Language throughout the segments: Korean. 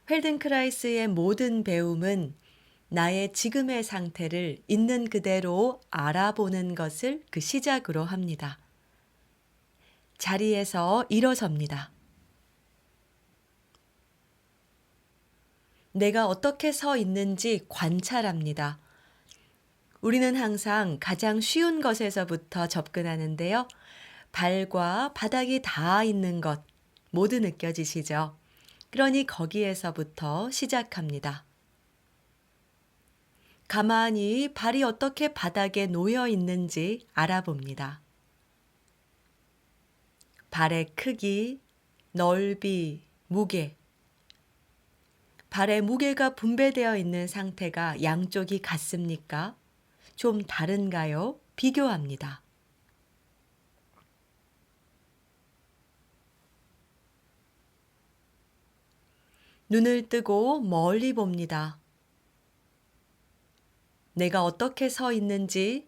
펠든크라이스의 모든 배움은 나의 지금의 상태를 있는 그대로 알아보는 것을 그 시작으로 합니다. 자리에서 일어섭니다. 내가 어떻게 서 있는지 관찰합니다. 우리는 항상 가장 쉬운 것에서부터 접근하는데요. 발과 바닥이 닿아 있는 것 모두 느껴지시죠? 그러니 거기에서부터 시작합니다. 가만히 발이 어떻게 바닥에 놓여 있는지 알아봅니다. 발의 크기, 넓이, 무게. 발의 무게가 분배되어 있는 상태가 양쪽이 같습니까? 좀 다른가요? 비교합니다. 눈을 뜨고 멀리 봅니다. 내가 어떻게 서 있는지,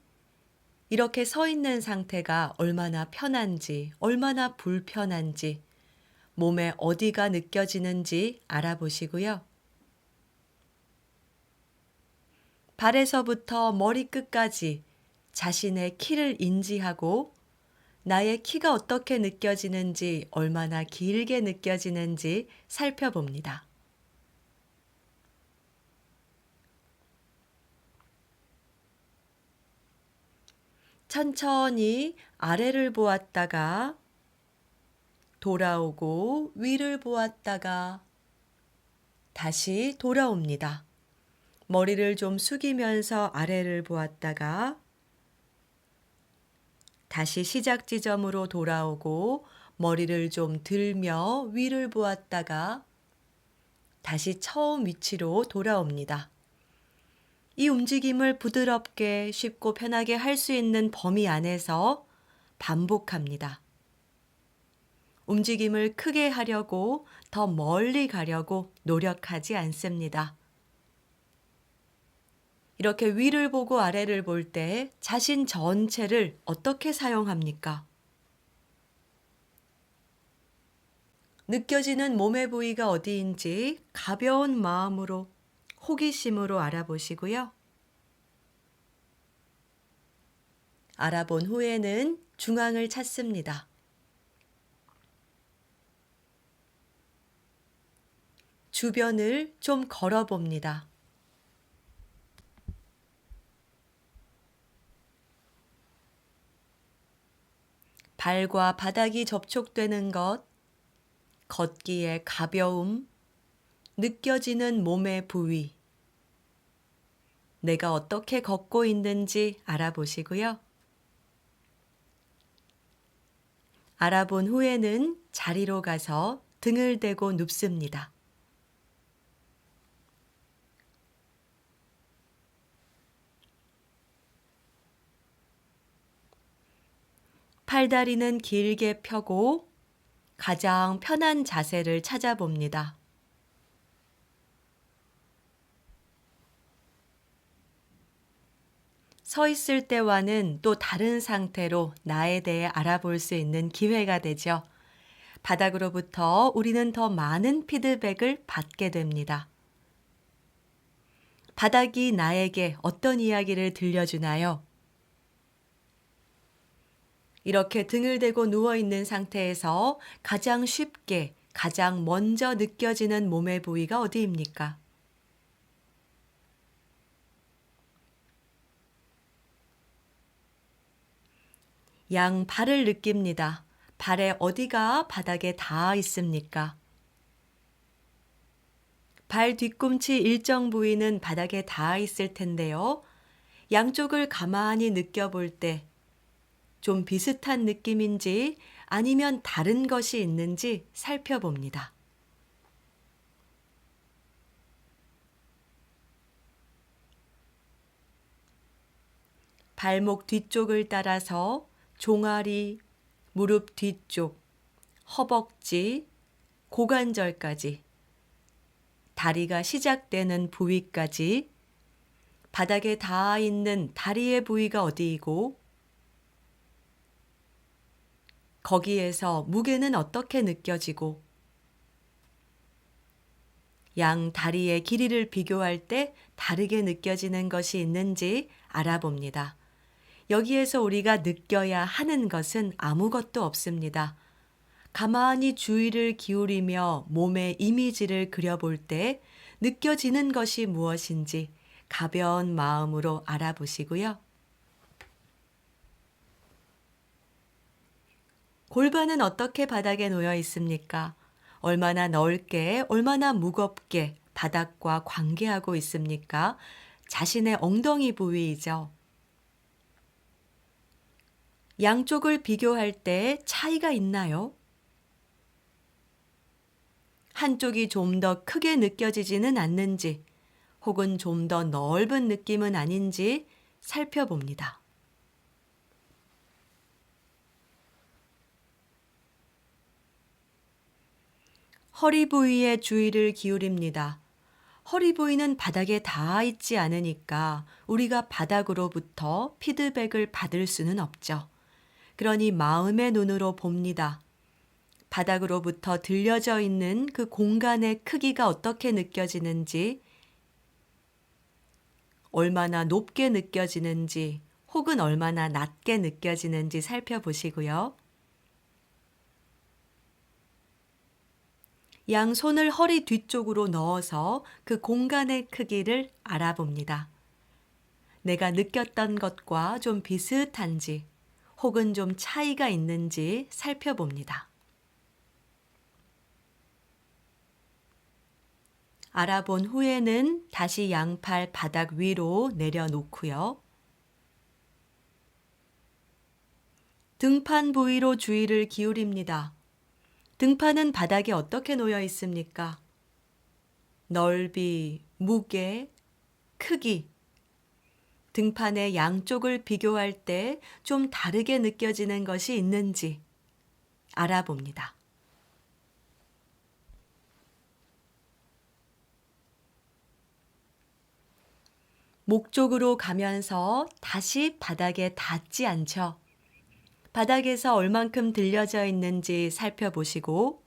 이렇게 서 있는 상태가 얼마나 편한지, 얼마나 불편한지, 몸에 어디가 느껴지는지 알아보시고요. 발에서부터 머리끝까지 자신의 키를 인지하고 나의 키가 어떻게 느껴지는지, 얼마나 길게 느껴지는지 살펴봅니다. 천천히 아래를 보았다가 돌아오고 위를 보았다가 다시 돌아옵니다. 머리를 좀 숙이면서 아래를 보았다가 다시 시작 지점으로 돌아오고 머리를 좀 들며 위를 보았다가 다시 처음 위치로 돌아옵니다. 이 움직임을 부드럽게 쉽고 편하게 할 수 있는 범위 안에서 반복합니다. 움직임을 크게 하려고 더 멀리 가려고 노력하지 않습니다. 이렇게 위를 보고 아래를 볼 때 자신 전체를 어떻게 사용합니까? 느껴지는 몸의 부위가 어디인지 가벼운 마음으로, 호기심으로 알아보시고요. 알아본 후에는 중앙을 찾습니다. 주변을 좀 걸어봅니다. 발과 바닥이 접촉되는 것, 걷기의 가벼움, 느껴지는 몸의 부위, 내가 어떻게 걷고 있는지 알아보시고요. 알아본 후에는 자리로 가서 등을 대고 눕습니다. 팔다리는 길게 펴고 가장 편한 자세를 찾아봅니다. 서 있을 때와는 또 다른 상태로 나에 대해 알아볼 수 있는 기회가 되죠. 바닥으로부터 우리는 더 많은 피드백을 받게 됩니다. 바닥이 나에게 어떤 이야기를 들려주나요? 이렇게 등을 대고 누워있는 상태에서 가장 쉽게, 가장 먼저 느껴지는 몸의 부위가 어디입니까? 양 발을 느낍니다. 발의 어디가 바닥에 닿아 있습니까? 발 뒤꿈치 일정 부위는 바닥에 닿아 있을 텐데요. 양쪽을 가만히 느껴볼 때 좀 비슷한 느낌인지 아니면 다른 것이 있는지 살펴봅니다. 발목 뒤쪽을 따라서 종아리, 무릎 뒤쪽, 허벅지, 고관절까지, 다리가 시작되는 부위까지, 바닥에 닿아 있는 다리의 부위가 어디이고, 거기에서 무게는 어떻게 느껴지고, 양 다리의 길이를 비교할 때 다르게 느껴지는 것이 있는지 알아봅니다. 여기에서 우리가 느껴야 하는 것은 아무것도 없습니다. 가만히 주의를 기울이며 몸의 이미지를 그려볼 때 느껴지는 것이 무엇인지 가벼운 마음으로 알아보시고요. 골반은 어떻게 바닥에 놓여 있습니까? 얼마나 넓게, 얼마나 무겁게 바닥과 관계하고 있습니까? 자신의 엉덩이 부위이죠. 양쪽을 비교할 때 차이가 있나요? 한쪽이 좀 더 크게 느껴지지는 않는지, 혹은 좀 더 넓은 느낌은 아닌지 살펴봅니다. 허리 부위에 주의를 기울입니다. 허리 부위는 바닥에 닿아 있지 않으니까 우리가 바닥으로부터 피드백을 받을 수는 없죠. 그러니 마음의 눈으로 봅니다. 바닥으로부터 들려져 있는 그 공간의 크기가 어떻게 느껴지는지, 얼마나 높게 느껴지는지, 혹은 얼마나 낮게 느껴지는지 살펴보시고요. 양손을 허리 뒤쪽으로 넣어서 그 공간의 크기를 알아봅니다. 내가 느꼈던 것과 좀 비슷한지, 혹은 좀 차이가 있는지 살펴봅니다. 알아본 후에는 다시 양팔 바닥 위로 내려놓고요. 등판 부위로 주의를 기울입니다. 등판은 바닥에 어떻게 놓여 있습니까? 넓이, 무게, 크기. 등판의 양쪽을 비교할 때 좀 다르게 느껴지는 것이 있는지 알아봅니다. 목 쪽으로 가면서 다시 바닥에 닿지 않죠. 바닥에서 얼만큼 들려져 있는지 살펴보시고,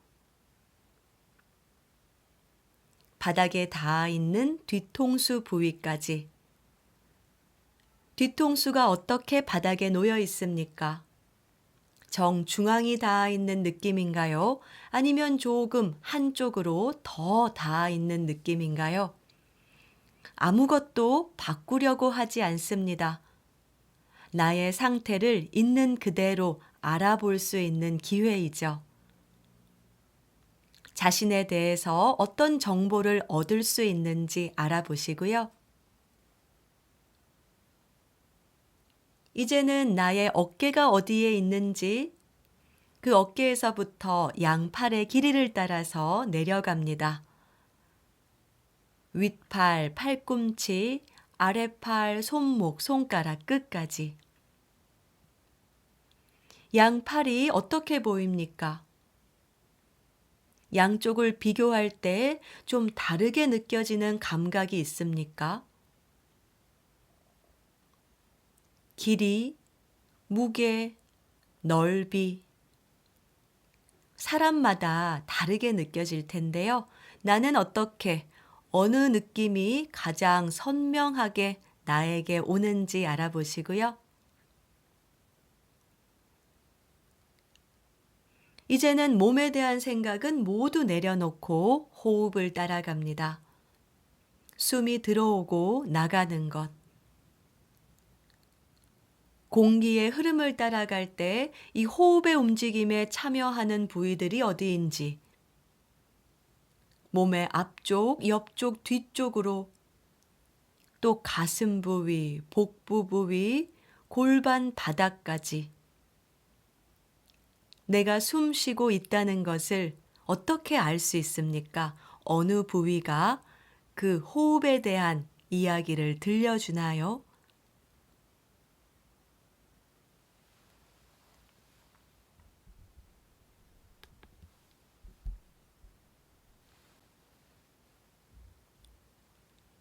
바닥에 닿아 있는 뒤통수 부위까지. 뒤통수가 어떻게 바닥에 놓여 있습니까? 정중앙이 닿아 있는 느낌인가요? 아니면 조금 한쪽으로 더 닿아 있는 느낌인가요? 아무것도 바꾸려고 하지 않습니다. 나의 상태를 있는 그대로 알아볼 수 있는 기회이죠. 자신에 대해서 어떤 정보를 얻을 수 있는지 알아보시고요. 이제는 나의 어깨가 어디에 있는지, 그 어깨에서부터 양팔의 길이를 따라서 내려갑니다. 윗팔, 팔꿈치, 아랫팔, 손목, 손가락 끝까지. 양팔이 어떻게 보입니까? 양쪽을 비교할 때 좀 다르게 느껴지는 감각이 있습니까? 길이, 무게, 넓이. 사람마다 다르게 느껴질 텐데요. 나는 어떻게, 어느 느낌이 가장 선명하게 나에게 오는지 알아보시고요. 이제는 몸에 대한 생각은 모두 내려놓고 호흡을 따라갑니다. 숨이 들어오고 나가는 것. 공기의 흐름을 따라갈 때 이 호흡의 움직임에 참여하는 부위들이 어디인지, 몸의 앞쪽, 옆쪽, 뒤쪽으로, 또 가슴 부위, 복부 부위, 골반 바닥까지. 내가 숨 쉬고 있다는 것을 어떻게 알 수 있습니까? 어느 부위가 그 호흡에 대한 이야기를 들려주나요?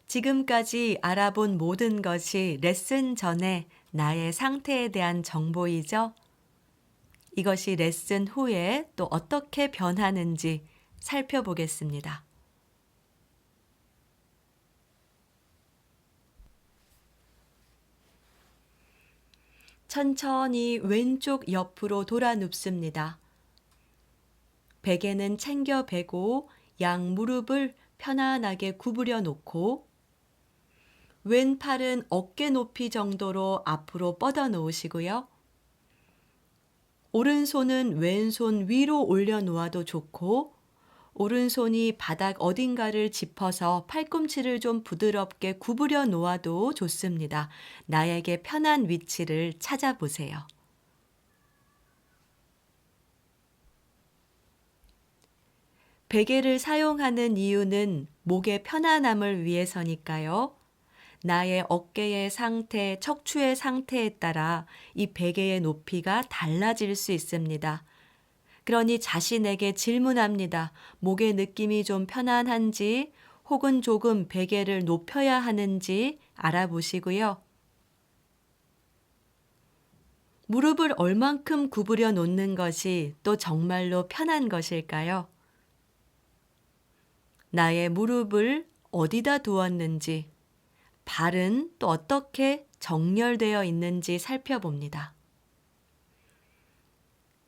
지금까지 알아본 모든 것이 레슨 전에 나의 상태에 대한 정보이죠. 이것이 레슨 후에 또 어떻게 변하는지 살펴보겠습니다. 천천히 왼쪽 옆으로 돌아 눕습니다. 베개는 챙겨 베고 양 무릎을 편안하게 구부려 놓고 왼팔은 어깨 높이 정도로 앞으로 뻗어 놓으시고요. 오른손은 왼손 위로 올려 놓아도 좋고 오른손이 바닥 어딘가를 짚어서 팔꿈치를 좀 부드럽게 구부려 놓아도 좋습니다. 나에게 편한 위치를 찾아보세요. 베개를 사용하는 이유는 목의 편안함을 위해서니까요. 나의 어깨의 상태, 척추의 상태에 따라 이 베개의 높이가 달라질 수 있습니다. 그러니 자신에게 질문합니다. 목의 느낌이 좀 편안한지 혹은 조금 베개를 높여야 하는지 알아보시고요. 무릎을 얼만큼 구부려 놓는 것이 또 정말로 편한 것일까요? 나의 무릎을 어디다 두었는지, 발은 또 어떻게 정렬되어 있는지 살펴봅니다.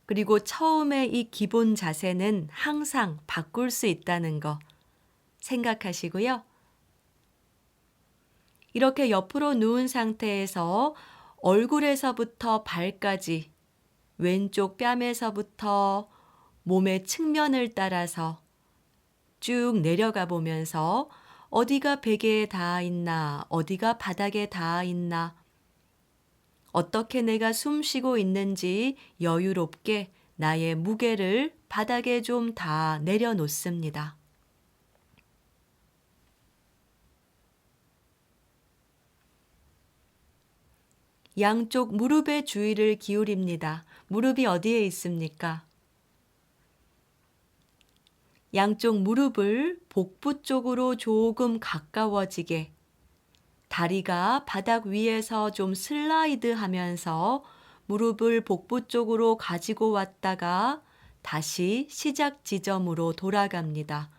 그리고 처음에 이 기본 자세는 항상 바꿀 수 있다는 거 생각하시고요. 이렇게 옆으로 누운 상태에서 얼굴에서부터 발까지 왼쪽 뺨에서부터 몸의 측면을 따라서 쭉 내려가 보면서 어디가 베개에 닿아 있나, 어디가 바닥에 닿아 있나, 어떻게 내가 숨 쉬고 있는지 여유롭게 나의 무게를 바닥에 좀 다 내려놓습니다. 양쪽 무릎의 주의를 기울입니다. 무릎이 어디에 있습니까? 양쪽 무릎을 복부 쪽으로 조금 가까워지게 다리가 바닥 위에서 좀 슬라이드 하면서 무릎을 복부 쪽으로 가지고 왔다가 다시 시작 지점으로 돌아갑니다.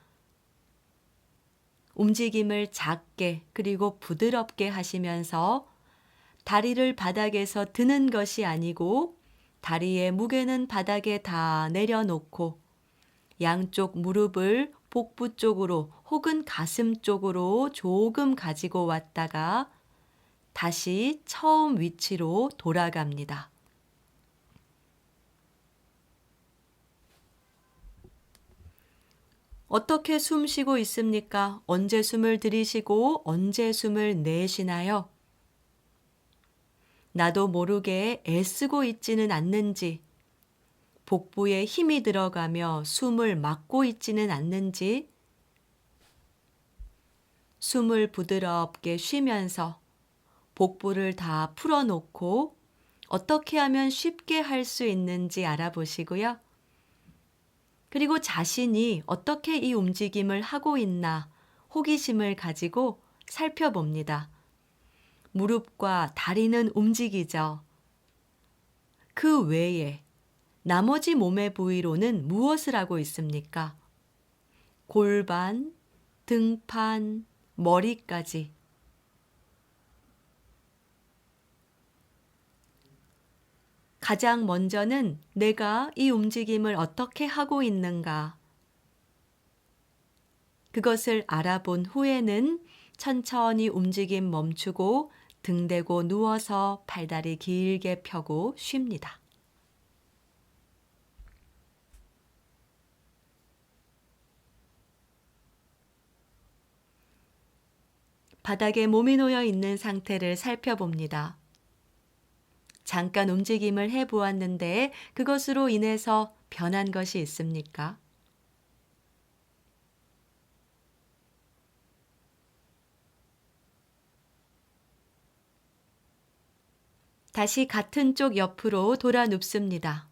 움직임을 작게 그리고 부드럽게 하시면서 다리를 바닥에서 드는 것이 아니고 다리의 무게는 바닥에 다 내려놓고 양쪽 무릎을 복부 쪽으로 혹은 가슴 쪽으로 조금 가지고 왔다가 다시 처음 위치로 돌아갑니다. 어떻게 숨 쉬고 있습니까? 언제 숨을 들이쉬고 언제 숨을 내쉬나요? 나도 모르게 애쓰고 있지는 않는지, 복부에 힘이 들어가며 숨을 막고 있지는 않는지, 숨을 부드럽게 쉬면서 복부를 다 풀어놓고 어떻게 하면 쉽게 할 수 있는지 알아보시고요. 그리고 자신이 어떻게 이 움직임을 하고 있나 호기심을 가지고 살펴봅니다. 무릎과 다리는 움직이죠. 그 외에 나머지 몸의 부위로는 무엇을 하고 있습니까? 골반, 등판, 머리까지. 가장 먼저는 내가 이 움직임을 어떻게 하고 있는가? 그것을 알아본 후에는 천천히 움직임 멈추고 등 대고 누워서 팔다리 길게 펴고 쉽니다. 바닥에 몸이 놓여 있는 상태를 살펴봅니다. 잠깐 움직임을 해보았는데 그것으로 인해서 변한 것이 있습니까? 다시 같은 쪽 옆으로 돌아 눕습니다.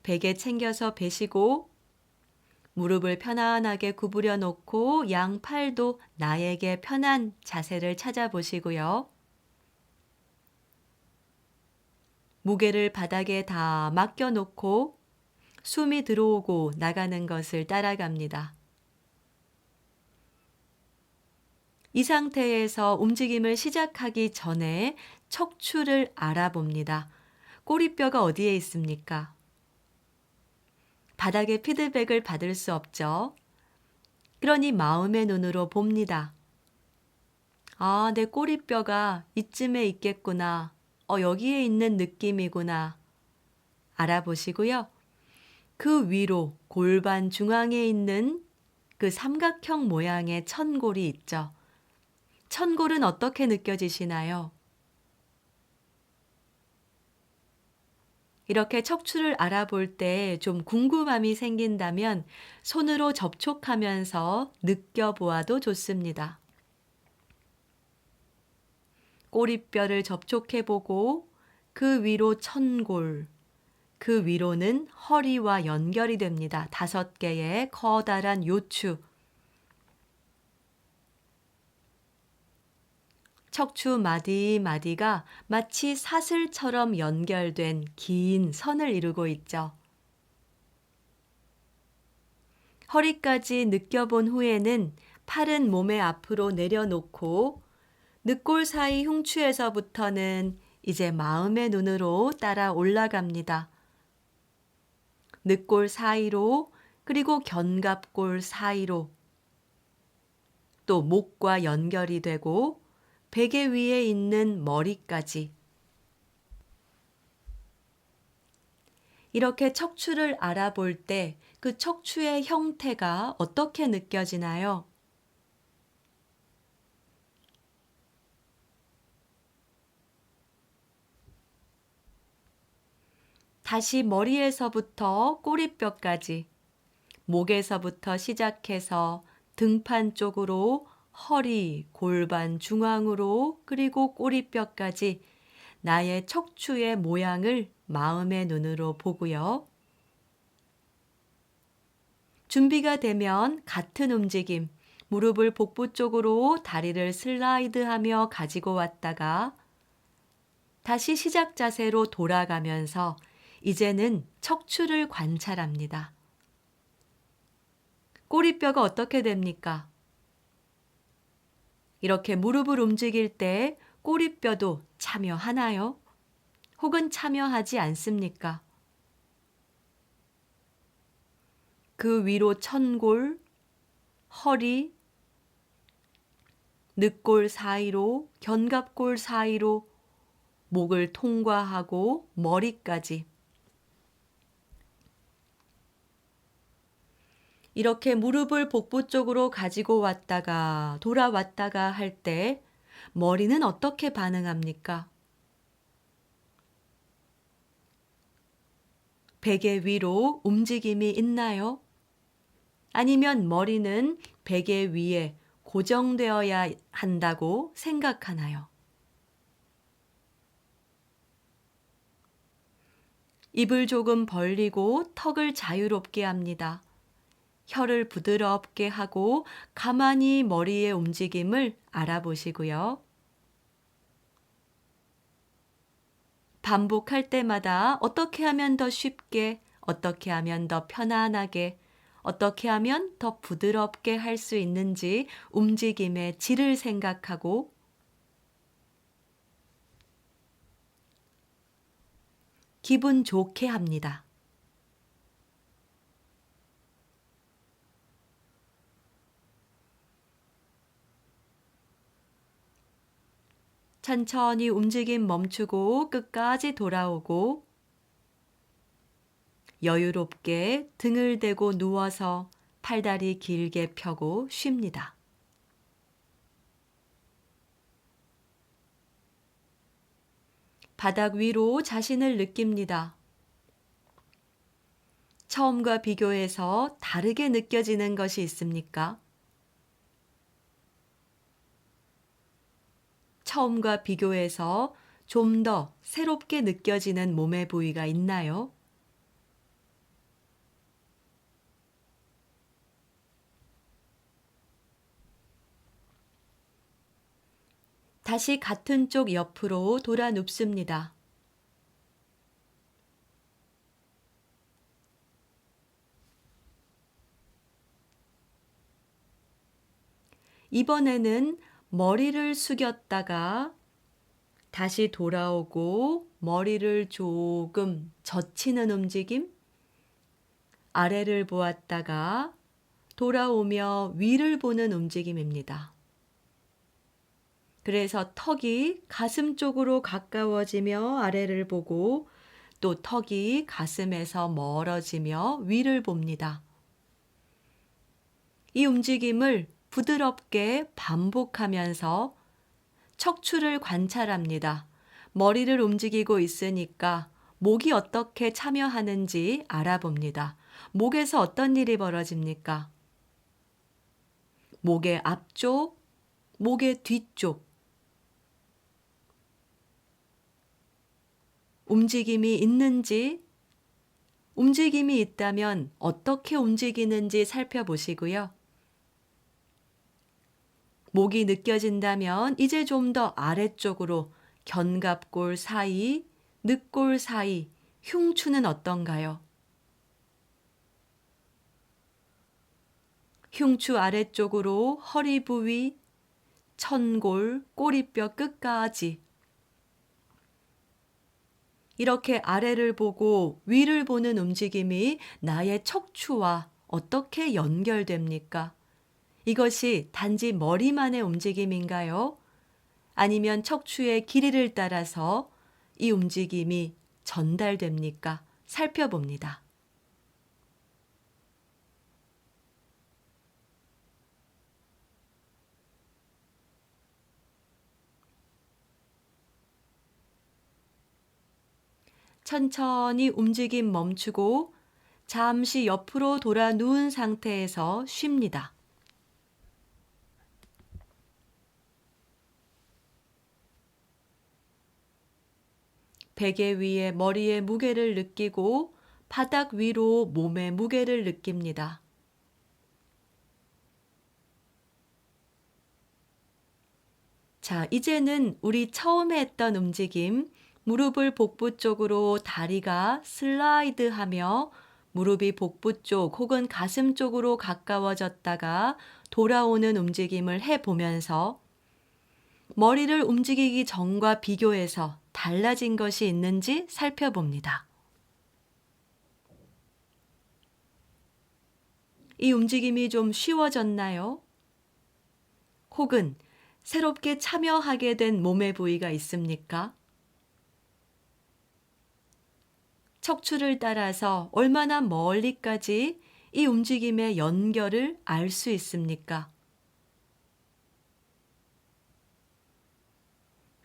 베개 챙겨서 베시고 무릎을 편안하게 구부려 놓고 양팔도 나에게 편한 자세를 찾아보시고요. 무게를 바닥에 다 맡겨 놓고 숨이 들어오고 나가는 것을 따라갑니다. 이 상태에서 움직임을 시작하기 전에 척추를 알아봅니다. 꼬리뼈가 어디에 있습니까? 바닥에 피드백을 받을 수 없죠. 그러니 마음의 눈으로 봅니다. 아, 내 꼬리뼈가 이쯤에 있겠구나. 여기에 있는 느낌이구나. 알아보시고요. 그 위로 골반 중앙에 있는 그 삼각형 모양의 천골이 있죠. 천골은 어떻게 느껴지시나요? 이렇게 척추를 알아볼 때 좀 궁금함이 생긴다면 손으로 접촉하면서 느껴보아도 좋습니다. 꼬리뼈를 접촉해보고 그 위로 천골, 그 위로는 허리와 연결이 됩니다. 5개의 커다란 요추. 척추 마디마디가 마치 사슬처럼 연결된 긴 선을 이루고 있죠. 허리까지 느껴본 후에는 팔은 몸의 앞으로 내려놓고 늑골 사이 흉추에서부터는 이제 마음의 눈으로 따라 올라갑니다. 늑골 사이로 그리고 견갑골 사이로 또 목과 연결이 되고 베개 위에 있는 머리까지 이렇게 척추를 알아볼 때 그 척추의 형태가 어떻게 느껴지나요? 다시 머리에서부터 꼬리뼈까지, 목에서부터 시작해서 등판 쪽으로 허리, 골반 중앙으로 그리고 꼬리뼈까지 나의 척추의 모양을 마음의 눈으로 보고요. 준비가 되면 같은 움직임, 무릎을 복부 쪽으로 다리를 슬라이드하며 가지고 왔다가 다시 시작 자세로 돌아가면서 이제는 척추를 관찰합니다. 꼬리뼈가 어떻게 됩니까? 이렇게 무릎을 움직일 때 꼬리뼈도 참여하나요? 혹은 참여하지 않습니까? 그 위로 천골, 허리, 늑골 사이로, 견갑골 사이로 목을 통과하고 머리까지 이렇게 무릎을 복부 쪽으로 가지고 왔다가 돌아왔다가 할 때 머리는 어떻게 반응합니까? 베개 위로 움직임이 있나요? 아니면 머리는 베개 위에 고정되어야 한다고 생각하나요? 입을 조금 벌리고 턱을 자유롭게 합니다. 혀를 부드럽게 하고 가만히 머리의 움직임을 알아보시고요. 반복할 때마다 어떻게 하면 더 쉽게, 어떻게 하면 더 편안하게, 어떻게 하면 더 부드럽게 할 수 있는지 움직임의 질을 생각하고 기분 좋게 합니다. 천천히 움직임 멈추고 끝까지 돌아오고 여유롭게 등을 대고 누워서 팔다리 길게 펴고 쉽니다. 바닥 위로 자신을 느낍니다. 처음과 비교해서 다르게 느껴지는 것이 있습니까? 처음과 비교해서 좀 더 새롭게 느껴지는 몸의 부위가 있나요? 다시 같은 쪽 옆으로 돌아 눕습니다. 이번에는 머리를 숙였다가 다시 돌아오고 머리를 조금 젖히는 움직임, 아래를 보았다가 돌아오며 위를 보는 움직임입니다. 그래서 턱이 가슴 쪽으로 가까워지며 아래를 보고 또 턱이 가슴에서 멀어지며 위를 봅니다. 이 움직임을 부드럽게 반복하면서 척추를 관찰합니다. 머리를 움직이고 있으니까 목이 어떻게 참여하는지 알아봅니다. 목에서 어떤 일이 벌어집니까? 목의 앞쪽, 목의 뒤쪽. 움직임이 있는지, 움직임이 있다면 어떻게 움직이는지 살펴보시고요. 목이 느껴진다면 이제 좀 더 아래쪽으로 견갑골 사이, 늑골 사이, 흉추는 어떤가요? 흉추 아래쪽으로 허리 부위, 천골, 꼬리뼈 끝까지 이렇게 아래를 보고 위를 보는 움직임이 나의 척추와 어떻게 연결됩니까? 이것이 단지 머리만의 움직임인가요? 아니면 척추의 길이를 따라서 이 움직임이 전달됩니까? 살펴봅니다. 천천히 움직임 멈추고 잠시 옆으로 돌아 누운 상태에서 쉽니다. 베개 위에 머리의 무게를 느끼고 바닥 위로 몸의 무게를 느낍니다. 자, 이제는 우리 처음에 했던 움직임, 무릎을 복부 쪽으로 다리가 슬라이드하며 무릎이 복부 쪽 혹은 가슴 쪽으로 가까워졌다가 돌아오는 움직임을 해보면서 머리를 움직이기 전과 비교해서 달라진 것이 있는지 살펴봅니다. 이 움직임이 좀 쉬워졌나요? 혹은 새롭게 참여하게 된 몸의 부위가 있습니까? 척추를 따라서 얼마나 멀리까지 이 움직임의 연결을 알 수 있습니까?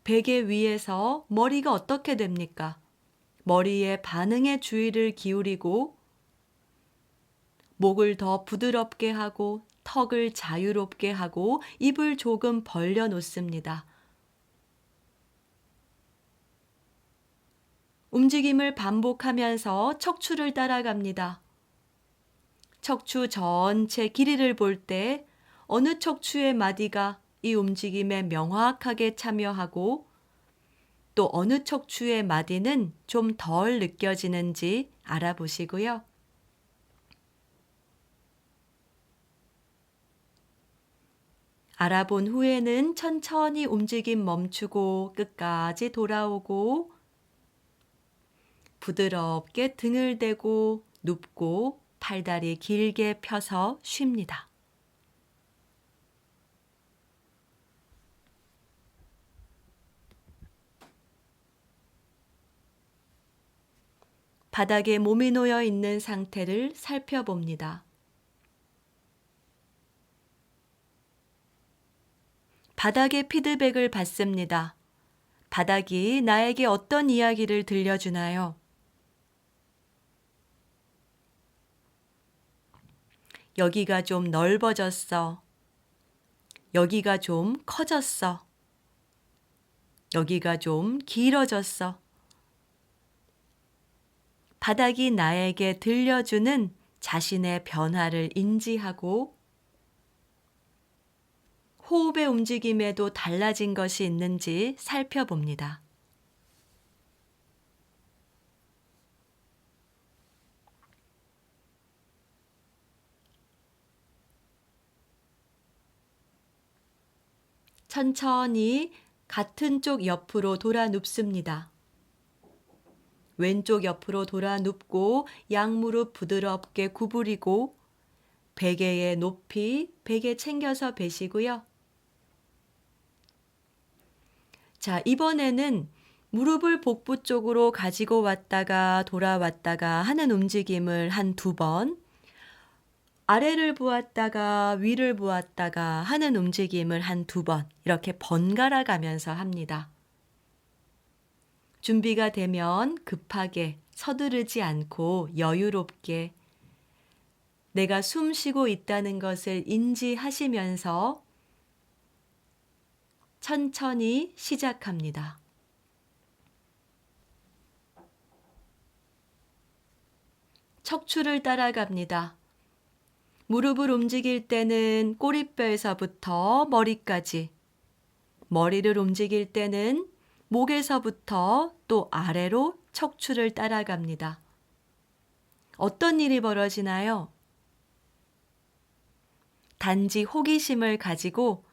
베개 위에서 머리가 어떻게 됩니까? 머리의 반응에 주의를 기울이고 목을 더 부드럽게 하고 턱을 자유롭게 하고 입을 조금 벌려 놓습니다. 움직임을 반복하면서 척추를 따라갑니다. 척추 전체 길이를 볼 때 어느 척추의 마디가 이 움직임에 명확하게 참여하고 또 어느 척추의 마디는 좀 덜 느껴지는지 알아보시고요. 알아본 후에는 천천히 움직임 멈추고 끝까지 돌아오고 부드럽게 등을 대고 눕고 팔다리 길게 펴서 쉽니다. 바닥에 몸이 놓여 있는 상태를 살펴봅니다. 바닥에 피드백을 받습니다. 바닥이 나에게 어떤 이야기를 들려주나요? 여기가 좀 넓어졌어. 여기가 좀 커졌어. 여기가 좀 길어졌어. 바닥이 나에게 들려주는 자신의 변화를 인지하고 호흡의 움직임에도 달라진 것이 있는지 살펴봅니다. 천천히 같은 쪽 옆으로 돌아 눕습니다. 왼쪽 옆으로 돌아 눕고 양무릎 부드럽게 구부리고 베개의 높이 베개 챙겨서 베시고요. 자, 이번에는 무릎을 복부 쪽으로 가지고 왔다가 돌아왔다가 하는 움직임을 한 2번, 아래를 보았다가 위를 보았다가 하는 움직임을 한 2번 이렇게 번갈아 가면서 합니다. 준비가 되면 급하게 서두르지 않고 여유롭게 내가 숨 쉬고 있다는 것을 인지하시면서 천천히 시작합니다. 척추를 따라갑니다. 무릎을 움직일 때는 꼬리뼈에서부터 머리까지, 머리를 움직일 때는 목에서부터 또 아래로 척추를 따라갑니다. 어떤 일이 벌어지나요? 단지 호기심을 가지고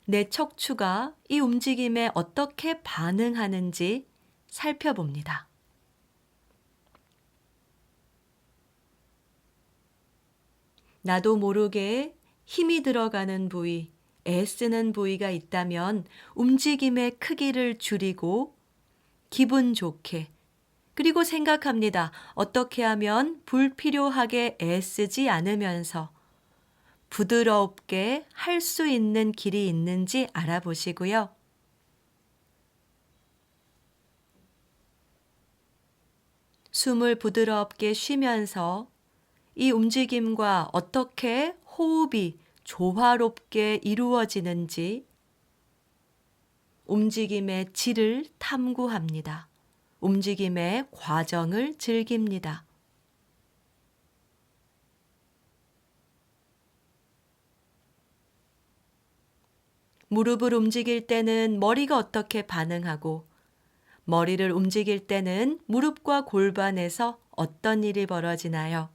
내 척추가 이 움직임에 어떻게 반응하는지 살펴봅니다. 나도 모르게 힘이 들어가는 부위, 애쓰는 부위가 있다면 움직임의 크기를 줄이고 기분 좋게, 그리고 생각합니다. 어떻게 하면 불필요하게 애쓰지 않으면서 부드럽게 할 수 있는 길이 있는지 알아보시고요. 숨을 부드럽게 쉬면서 이 움직임과 어떻게 호흡이 조화롭게 이루어지는지 움직임의 질을 탐구합니다. 움직임의 과정을 즐깁니다. 무릎을 움직일 때는 머리가 어떻게 반응하고 머리를 움직일 때는 무릎과 골반에서 어떤 일이 벌어지나요?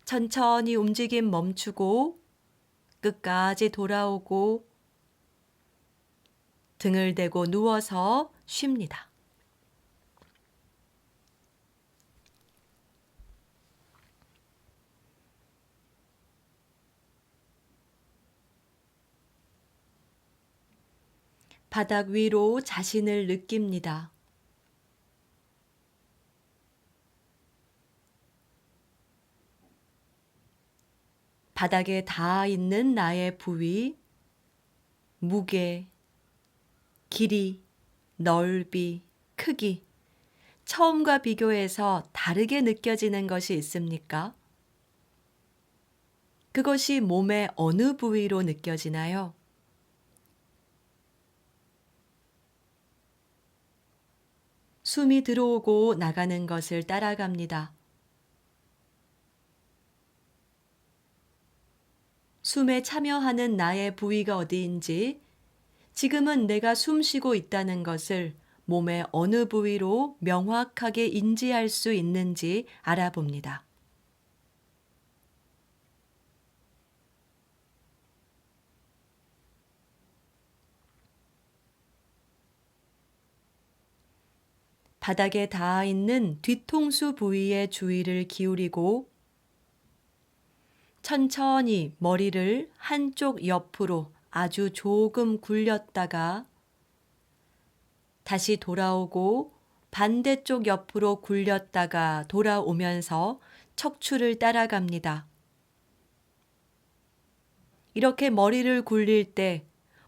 천천히 움직임 멈추고 끝까지 돌아오고 등을 대고 누워서 쉽니다. 바닥 위로 자신을 느낍니다. 바닥에 닿아 있는 나의 부위, 무게, 길이, 넓이, 크기, 처음과 비교해서 다르게 느껴지는 것이 있습니까? 그것이 몸의 어느 부위로 느껴지나요? 숨이 들어오고 나가는 것을 따라갑니다. 숨에 참여하는 나의 부위가 어디인지, 지금은 내가 숨 쉬고 있다는 것을 몸의 어느 부위로 명확하게 인지할 수 있는지 알아봅니다. 바닥에 닿아 있는 뒤통수 부위에 주의를 기울이고 천천히 머리를 한쪽 옆으로 아주 조금 굴렸다가 다시 돌아오고 반대쪽 옆으로 굴렸다가 돌아오면서 척추를 따라갑니다. 이렇게 머리를 굴릴 때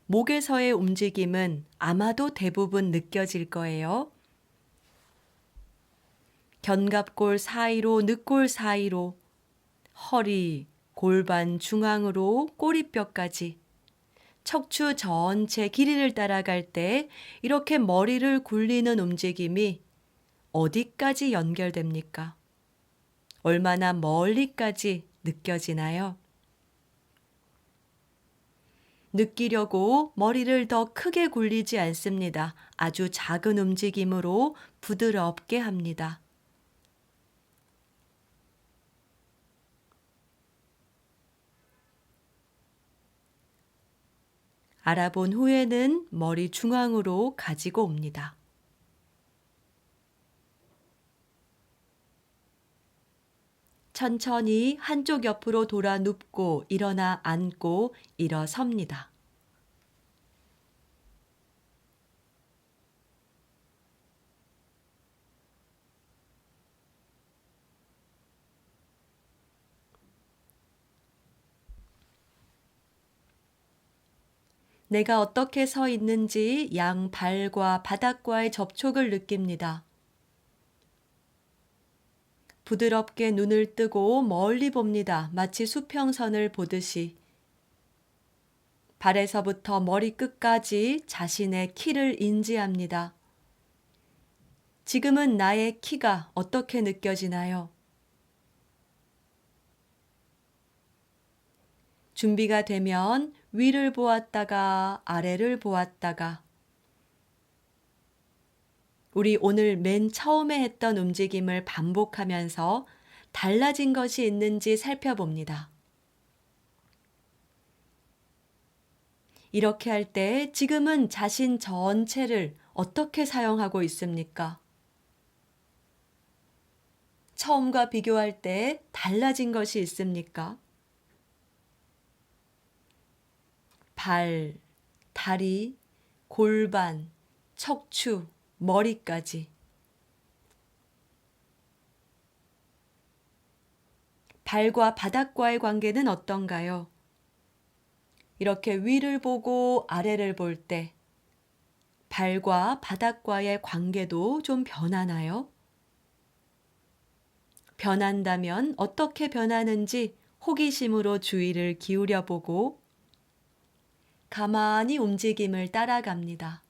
목에서의 움직임은 아마도 대부분 느껴질 거예요. 견갑골 사이로 늑골 사이로 허리, 골반 중앙으로 꼬리뼈까지 척추 전체 길이를 따라갈 때 이렇게 머리를 굴리는 움직임이 어디까지 연결됩니까? 얼마나 멀리까지 느껴지나요? 느끼려고 머리를 더 크게 굴리지 않습니다. 아주 작은 움직임으로 부드럽게 합니다. 알아본 후에는 머리 중앙으로 가지고 옵니다. 천천히 한쪽 옆으로 돌아 눕고 일어나 앉고 일어섭니다. 내가 어떻게 서 있는지 양 발과 바닥과의 접촉을 느낍니다. 부드럽게 눈을 뜨고 멀리 봅니다. 마치 수평선을 보듯이. 발에서부터 머리끝까지 자신의 키를 인지합니다. 지금은 나의 키가 어떻게 느껴지나요? 준비가 되면 위를 보았다가 아래를 보았다가 우리 오늘 맨 처음에 했던 움직임을 반복하면서 달라진 것이 있는지 살펴봅니다. 이렇게 할 때 지금은 자신 전체를 어떻게 사용하고 있습니까? 처음과 비교할 때 달라진 것이 있습니까? 발, 다리, 골반, 척추, 머리까지. 발과 바닥과의 관계는 어떤가요? 이렇게 위를 보고 아래를 볼 때 발과 바닥과의 관계도 좀 변하나요? 변한다면 어떻게 변하는지 호기심으로 주의를 기울여 보고 가만히 움직임을 따라갑니다.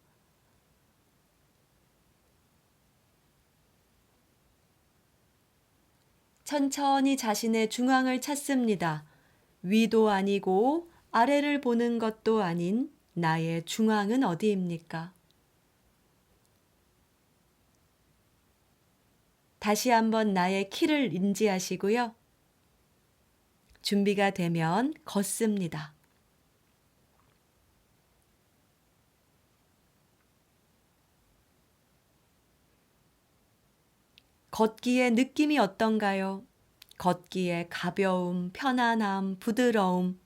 천천히 자신의 중앙을 찾습니다. 위도 아니고 아래를 보는 것도 아닌 나의 중앙은 어디입니까? 다시 한번 나의 키를 인지하시고요. 준비가 되면 걷습니다. 걷기의 느낌이 어떤가요? 걷기의 가벼움, 편안함, 부드러움.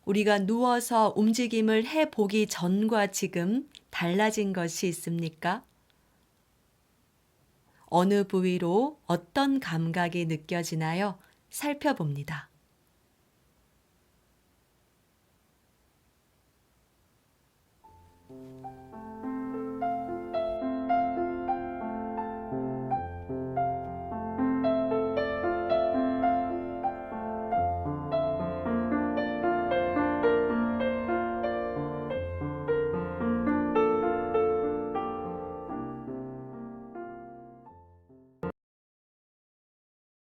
우리가 누워서 움직임을 해보기 전과 지금 달라진 것이 있습니까? 어느 부위로 어떤 감각이 느껴지나요? 살펴봅니다.